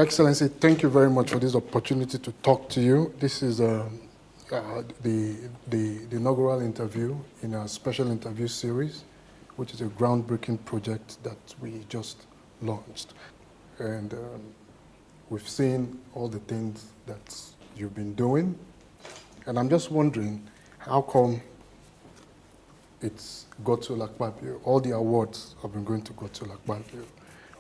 Excellency, thank you very much for this opportunity to talk to you. This is the inaugural interview in a special interview series, which is a groundbreaking project that we just launched. And we've seen all the things that you've been doing. And I'm just wondering, how come it's GOV AKPABIO? All the awards have been going to GOV AKPABIO.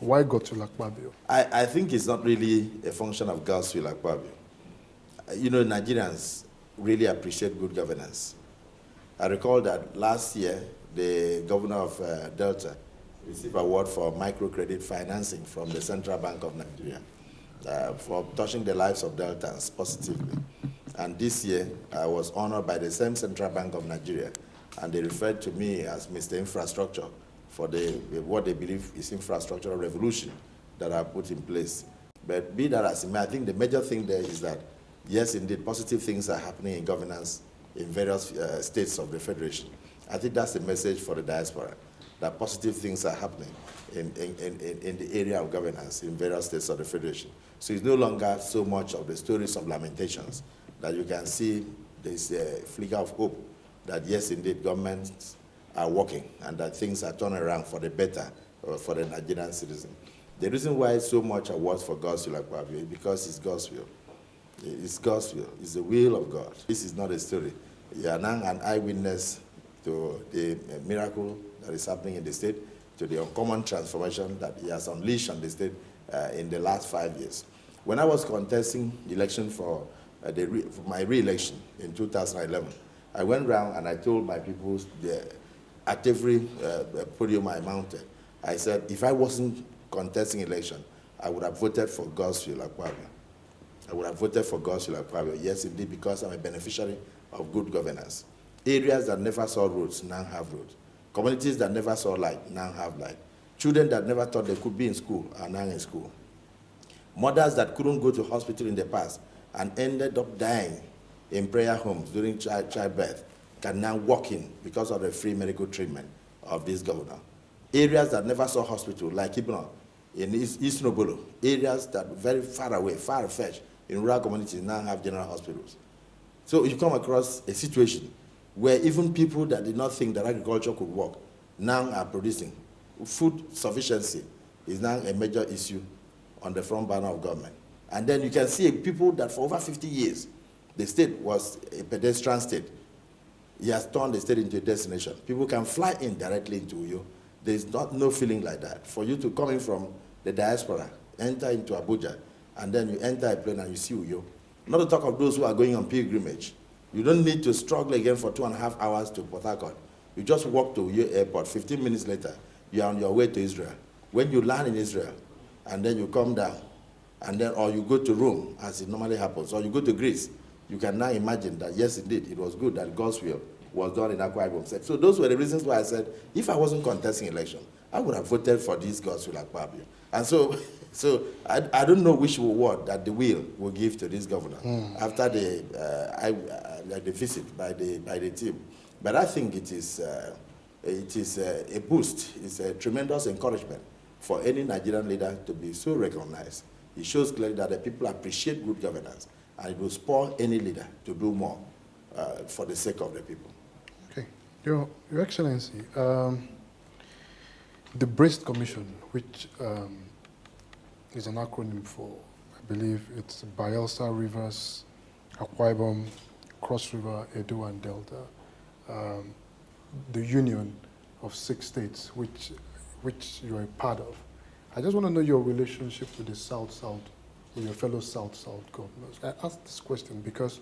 Why GOV AKPABIO? I think it's not really a function of GOV AKPABIO. You know, Nigerians really appreciate good governance. I recall that last year, the governor of Delta received an award for microcredit financing from the Central Bank of Nigeria for touching the lives of Deltans positively. And this year, I was honored by the same Central Bank of Nigeria, and they referred to me as Mr. Infrastructure for what they believe is infrastructural revolution that I put in place. But be that as it may, I think the major thing there is that, yes, indeed, positive things are happening in governance in various states of the Federation. I think that's the message for the diaspora, that positive things are happening in the area of governance in various states of the Federation. So it's no longer so much of the stories of lamentations, that you can see this flicker of hope that, yes, indeed, governments are working and that things are turning around for the better for the Nigerian citizen. The reason why so much awards for GOV AKPABIO is because it's God's will. It's God's will. It's the will of God. This is not a story. You are now an eyewitness to the miracle that is happening in the state, to the uncommon transformation that he has unleashed on the state in the last 5 years. When I was contesting the election for my re-election in 2011, I went around and I told my people at every podium I mounted, I said, if I wasn't contesting election, I would have voted for GOV AKPABIO. I would have voted for GOV AKPABIO, yes, indeed, because I'm a beneficiary of good governance. Areas that never saw roads now have roads. Communities that never saw light now have light. Children that never thought they could be in school are now in school. Mothers that couldn't go to hospital in the past and ended up dying in prayer homes during childbirth can now walk in because of the free medical treatment of this governor. Areas that never saw hospital, like Ibno, in East Nobolo, areas that very far away, far-fetched, in rural communities now have general hospitals. So you come across a situation where even people that did not think that agriculture could work now are producing. Food sufficiency is now a major issue on the front burner of government. And then you can see people that for over 50 years, the state was a pedestrian state. He has turned the state into a destination. People can fly in directly into Uyo. There's no feeling like that. For you to come in from the diaspora, enter into Abuja, and then you enter a plane and you see Uyo. Not to talk of those who are going on pilgrimage. You don't need to struggle again for 2.5 hours to Port Harcourt. You just walk to Uyo airport. 15 minutes later, you're on your way to Israel. When you land in Israel, and then you come down, and then, or you go to Rome, as it normally happens, or you go to Greece, you can now imagine that, yes, indeed, it was good that God's will was done in Akwa Ibom. So those were the reasons why I said, if I wasn't contesting election, I would have voted for this GOV AKPABIO. And so I don't know which award that the will will give to this governor after the visit by the team. But I think it is a boost. It's a tremendous encouragement for any Nigerian leader to be so recognized. It shows clearly that the people appreciate good governance, and it will spur any leader to do more for the sake of the people. Okay. Your Excellency, the BRACE Commission, which is an acronym for, I believe it's Bayelsa, Rivers, Akwa Ibom, Cross River, Edo, and Delta, the union of 6 states, which you're a part of. I just want to know your relationship with the South-South, with your fellow South-South governors. I asked this question because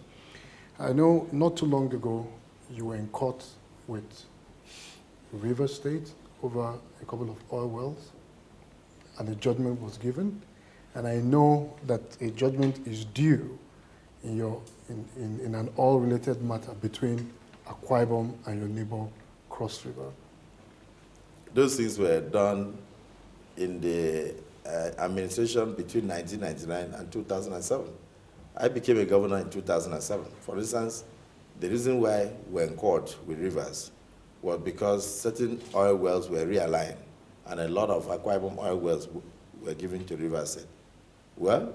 I know not too long ago you were in court with Rivers State over a couple of oil wells, and a judgment was given. And I know that a judgment is due in an oil-related matter between Akwa Ibom and your neighbor Cross River. Those things were done in the administration between 1999 and 2007. I became a governor in 2007. For instance, the reason why we're in court with Rivers was because certain oil wells were realigned, and a lot of Akwa Ibom oil wells were given to Rivers State. Well,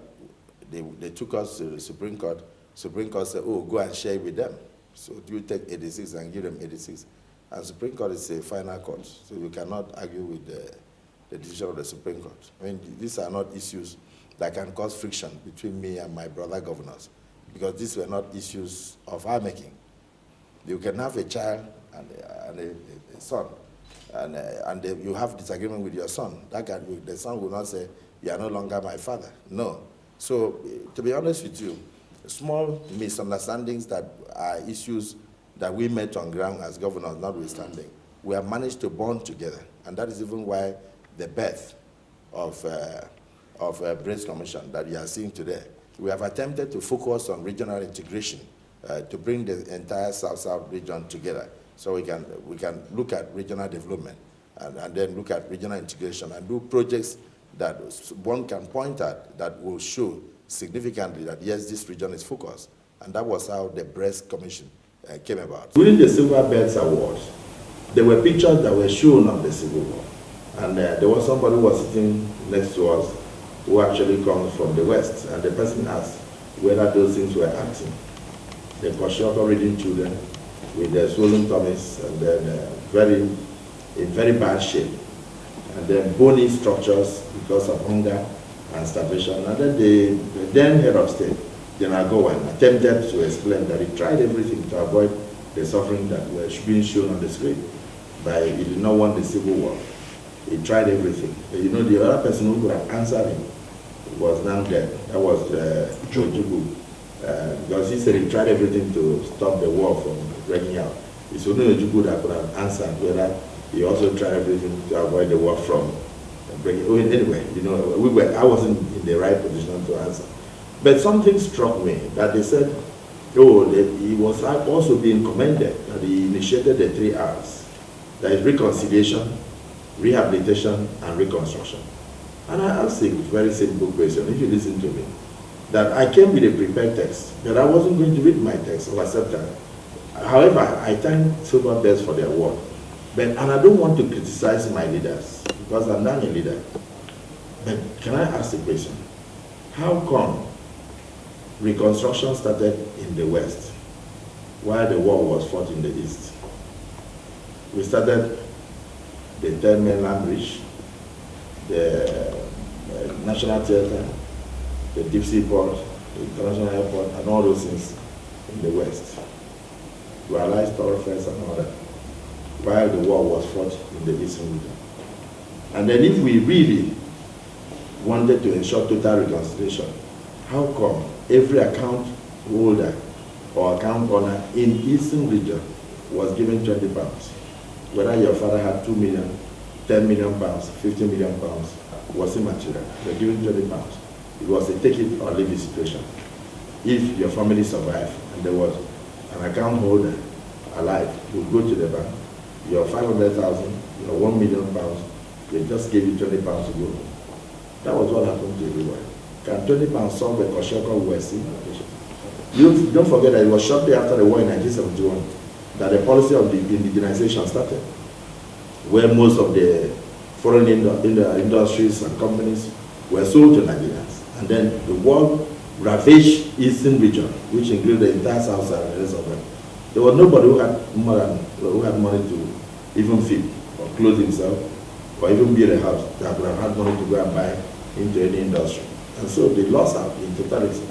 they took us to the Supreme Court. Supreme Court said, oh, go and share it with them. So you take 86 and give them 86. And Supreme Court is a final court, so you cannot argue with the decision of the Supreme Court. I mean, these are not issues that can cause friction between me and my brother governors, because these were not issues of our making. You can have a child and a son, and you have disagreement with your son. The son will not say, you are no longer my father. No. So, to be honest with you, small misunderstandings that are issues that we met on ground as governors notwithstanding, we have managed to bond together. And that is even why the birth of Brace Commission that you are seeing today. We have attempted to focus on regional integration to bring the entire South-South region together, so we can look at regional development and then look at regional integration and do projects that one can point at that will show significantly that yes, this region is focused. And that was how the Brace Commission came about. During the Silver Birds Award, there were pictures that were shown of the Civil War. And there was somebody who was sitting next to us who actually comes from the West. And the person asked whether those things were acting. The Kwashiorkor reading children with their swollen tummies and then in very bad shape. And then bony structures because of hunger and starvation. And then the then head of state, General Gowan, attempted to explain that he tried everything to avoid the suffering that was being shown on the screen. But he did not want the Civil War. He tried everything. But you know, the other person who could have answered him was now dead. That was Jojubu. Because he said he tried everything to stop the war from breaking out. It's only Jojubu that could have answered whether he also tried everything to avoid the war from breaking out. Anyway, you know, I wasn't in the right position to answer. But something struck me that they said, oh, he was also being commended that he initiated the 3 R's. That is reconciliation, rehabilitation, and reconstruction. And I asked a very simple question, if you listen to me, that I came with a prepared text, that I wasn't going to read my text or accept that. However, I thank Silver Birds for the award. And I don't want to criticize my leaders, because I'm not a leader. But can I ask a question? How come reconstruction started in the West, while the war was fought in the East? We started the 10 mainland bridge, the National Theatre, the Deep Sea Port, the International Airport, and all those things in the West. Dualized thoroughfares and all that, while the war was fought in the Eastern region. And then if we really wanted to ensure total reconciliation, how come every account holder or account owner in Eastern region was given 20 pounds? Whether your father had 2 million, 10 million pounds, 50 million pounds, was immaterial. They were given 20 pounds. It was a take it or leave it situation. If your family survived and there was an account holder alive, you would go to the bank, your 500,000, your 1 million pounds, they just gave you 20 pounds to go. That was what happened to everyone. Can 20 pounds solve the Kwashiorkor we were seeing? You don't forget that it was shortly after the war in 1971 that the policy of the indigenization started, where most of the foreign industries and companies were sold to Nigerians. And then the war ravaged Eastern region, which included the entire South Side and the rest of them. There was nobody who had money to even feed or clothe himself or even build a house that would have had money to go and buy into any industry. And so they lost out in totality.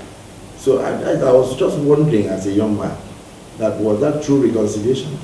So I was just wondering as a young man, that was that true reconciliation?